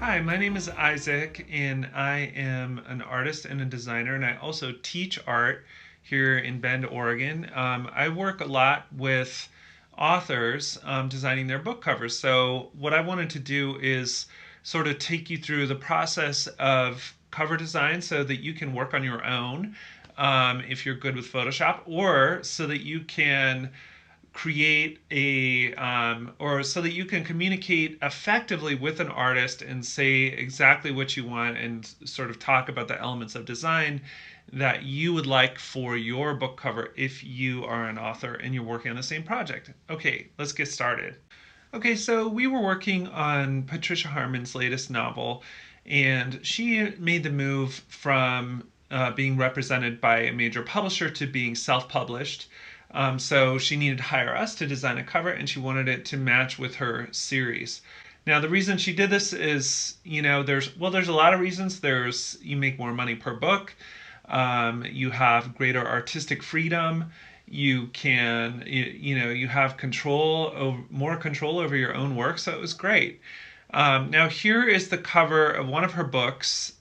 Hi, my name is Isaac, and I am an artist and a designer, and I also teach art here in Bend, Oregon. I work a lot with authors designing their book covers. So, what I wanted to do is sort of take you through the process of cover design so that you can work on your own if you're good with Photoshop, or so that you can create or so that you can communicate effectively with an artist and say exactly what you want and sort of talk about the elements of design that you would like for your book cover if you are an author and you're working on the same project. Okay, let's get started. Okay, so we were working on Patricia Harmon's latest novel, and she made the move from being represented by a major publisher to being self published. So she needed to hire us to design a cover, and she wanted it to match with her series. Now, the reason she did this is, there's a lot of reasons. There's you make more money per book, you have greater artistic freedom, you have more control over your own work. So it was great. Now here is the cover of one of her books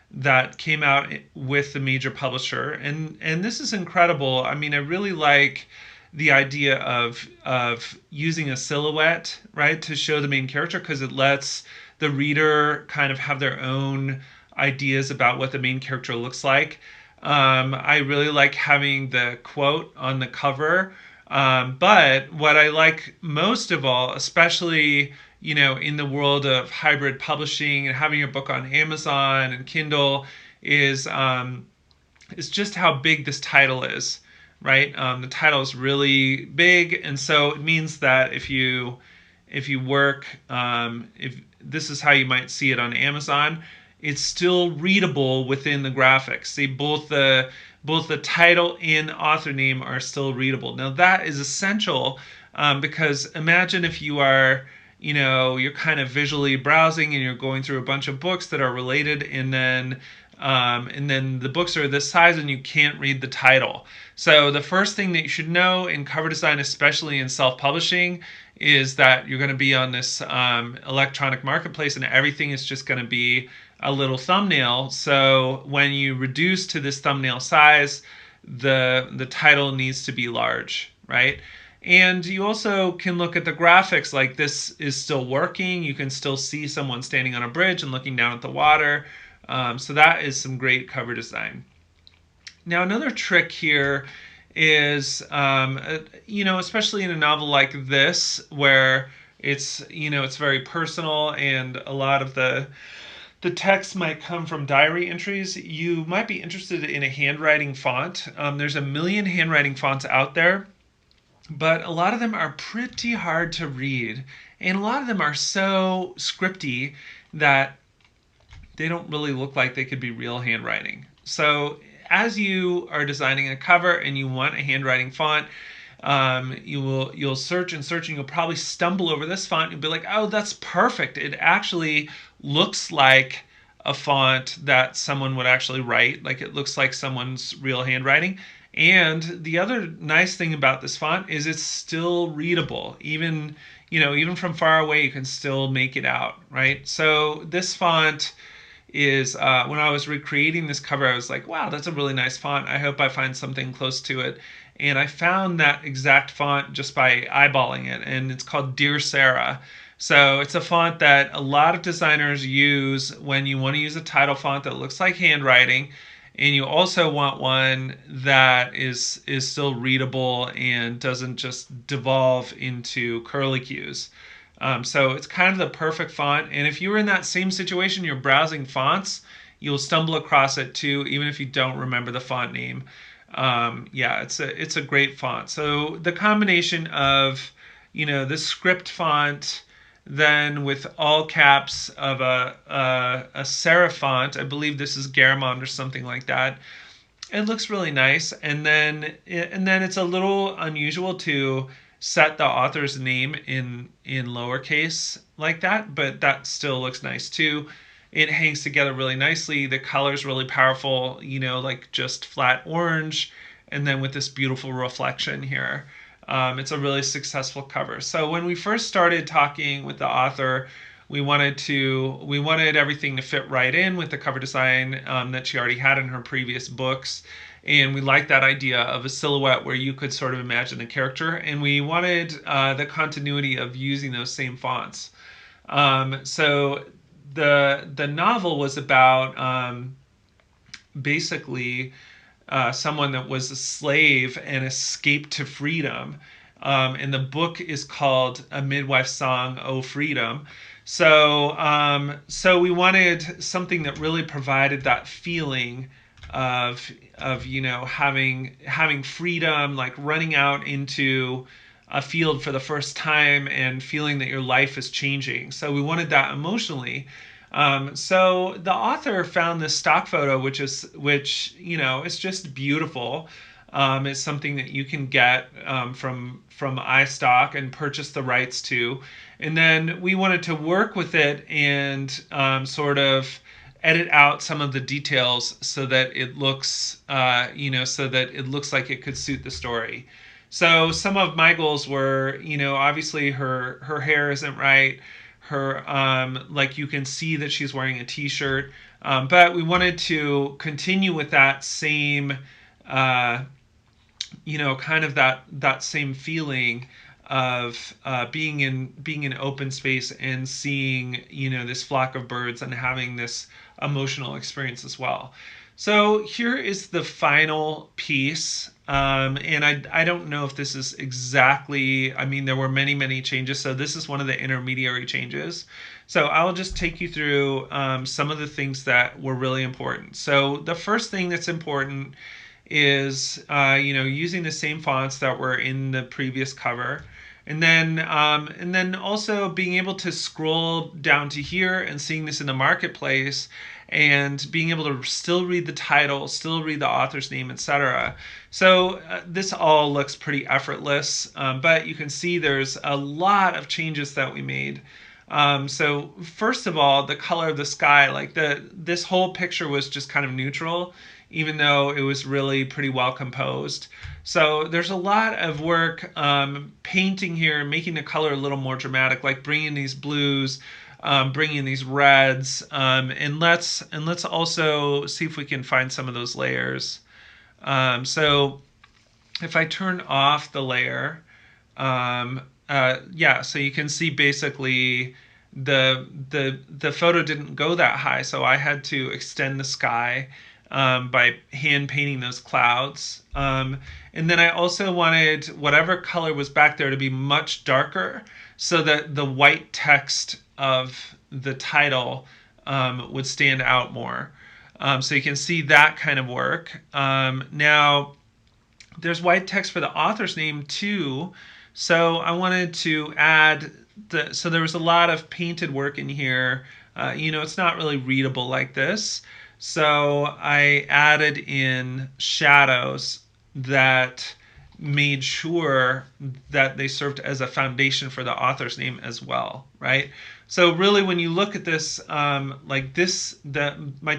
that came out with the major publisher, and this is incredible. I mean, I really like the idea of using a silhouette, right, to show the main character, because it lets the reader kind of have their own ideas about what the main character looks like. I really like having the quote on the cover. But what I like most of all, especially in the world of hybrid publishing and having your book on Amazon and Kindle, is just how big this title is, right? The title is really big, and so it means that if you work, if this is how you might see it on Amazon, it's still readable within the graphics. See, both the title and author name are still readable. Now that is essential, because imagine if you're kind of visually browsing and you're going through a bunch of books that are related, and then the books are this size and you can't read the title. So the first thing that you should know in cover design, especially in self-publishing, is that you're going to be on this electronic marketplace, and everything is just going to be a little thumbnail. So when you reduce to this thumbnail size, the title needs to be large, right? And you also can look at the graphics, like this is still working. You can still see someone standing on a bridge and looking down at the water. So that is some great cover design. Now, another trick here is, especially in a novel like this, where it's very personal, and a lot of the text might come from diary entries. You might be interested in a handwriting font. There's a million handwriting fonts out there, but a lot of them are pretty hard to read, and a lot of them are so scripty that they don't really look like they could be real handwriting. So as you are designing a cover and you want a handwriting font, you'll search and search, and you'll probably stumble over this font. You'll be like, oh, that's perfect. It actually looks like a font that someone would actually write. Like, it looks like someone's real handwriting. And the other nice thing about this font is it's still readable. Even from far away, you can still make it out, right? So this font is, when I was recreating this cover, I was like, wow, that's a really nice font. I hope I find something close to it. And I found that exact font just by eyeballing it, and it's called Dear Sarah. So it's a font that a lot of designers use when you want to use a title font that looks like handwriting, and you also want one that is still readable and doesn't just devolve into curlicues. So it's kind of the perfect font. And if you were in that same situation, you're browsing fonts, you'll stumble across it too, even if you don't remember the font name. Yeah, it's a great font. So the combination of this script font, then with all caps of a serif font, I believe this is Garamond or something like that. It looks really nice, and then it's a little unusual to set the author's name in lowercase like that, but that still looks nice too. It hangs together really nicely. The color's really powerful, like just flat orange, and then with this beautiful reflection here. It's a really successful cover. So when we first started talking with the author, We wanted everything to fit right in with the cover design that she already had in her previous books. And we liked that idea of a silhouette where you could sort of imagine the character. And we wanted the continuity of using those same fonts. So the novel was about basically someone that was a slave and escaped to freedom. And the book is called A Midwife's Song, O Freedom. So we wanted something that really provided that feeling of having freedom, like running out into a field for the first time and feeling that your life is changing. So we wanted that emotionally. So the author found this stock photo, which it's just beautiful. It's something that you can get from iStock and purchase the rights to, and then we wanted to work with it and sort of edit out some of the details so that it looks like it could suit the story. So some of my goals were, obviously her hair isn't right. Her like you can see that she's wearing a t-shirt, but we wanted to continue with that same kind of that same feeling of being in open space and seeing this flock of birds and having this emotional experience as well. So here is the final piece. And I don't know if this is exactly, I mean, there were many changes. So this is one of the intermediary changes. So I'll just take you through some of the things that were really important. So the first thing that's important is, using the same fonts that were in the previous cover. And then also being able to scroll down to here and seeing this in the marketplace and being able to still read the title, still read the author's name, etc. So this all looks pretty effortless, but you can see there's a lot of changes that we made. So first of all, the color of the sky, like this whole picture was just kind of neutral, even though it was really pretty well composed. So there's a lot of work painting here, making the color a little more dramatic, like bringing these blues, bringing these reds, and let's also see if we can find some of those layers. So if I turn off the layer, so you can see basically the photo didn't go that high, so I had to extend the sky by hand painting those clouds. And then I also wanted whatever color was back there to be much darker so that the white text of the title would stand out more. So you can see that kind of work. Now, there's white text for the author's name too. So I wanted to add so there was a lot of painted work in here. It's not really readable like this. So I added in shadows that made sure that they served as a foundation for the author's name as well, right? So really, when you look at this, my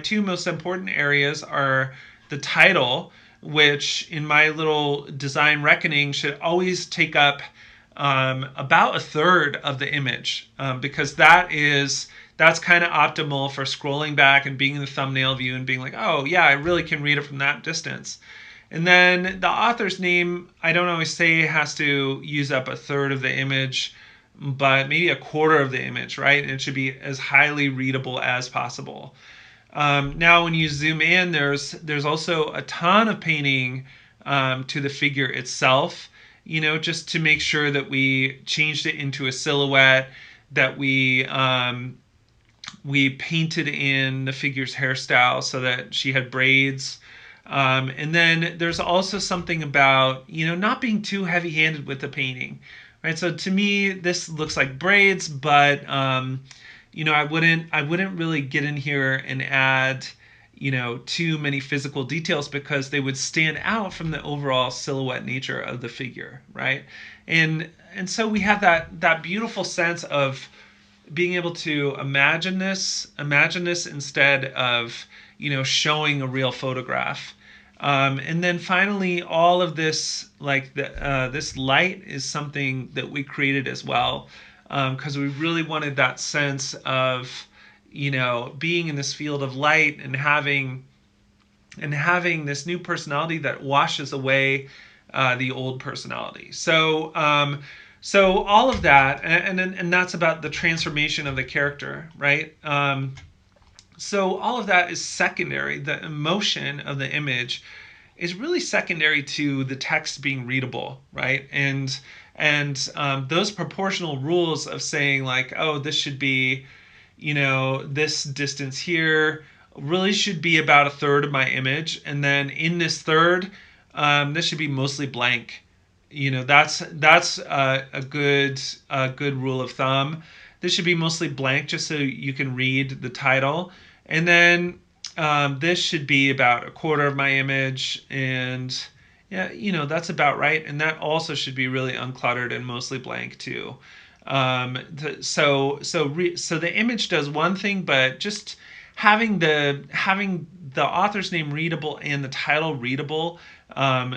two most important areas are the title, which in my little design reckoning should always take up about a third of the image, because that's kind of optimal for scrolling back and being in the thumbnail view and being like, oh yeah, I really can read it from that distance. And then the author's name, I don't always say has to use up a third of the image, but maybe a quarter of the image, right? And it should be as highly readable as possible. Now, when you zoom in, there's also a ton of painting to the figure itself, just to make sure that we changed it into a silhouette, that we painted in the figure's hairstyle so that she had braids. And then there's also something about, not being too heavy-handed with the painting, right? So to me, this looks like braids, but, I wouldn't really get in here and add, too many physical details because they would stand out from the overall silhouette nature of the figure, right? And so we have that beautiful sense of being able to imagine this instead of, showing a real photograph. And then finally, all of this, like this light is something that we created as well. because we really wanted that sense of, being in this field of light and having this new personality that washes away the old personality. So all of that, and that's about the transformation of the character, right? So all of that is secondary. The emotion of the image is really secondary to the text being readable, right? And those proportional rules of saying like, oh, this should be, this distance here really should be about a third of my image, and then in this third, this should be mostly blank. That's a good rule of thumb. This should be mostly blank just so you can read the title, and then this should be about a quarter of my image, and yeah, that's about right. And that also should be really uncluttered and mostly blank too. So the image does one thing, but just having the author's name readable and the title readable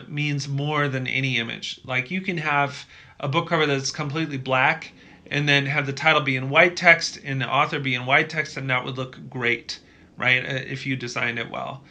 means more than any image. Like you can have a book cover that's completely black and then have the title be in white text and the author be in white text, and that would look great, right? If you designed it well.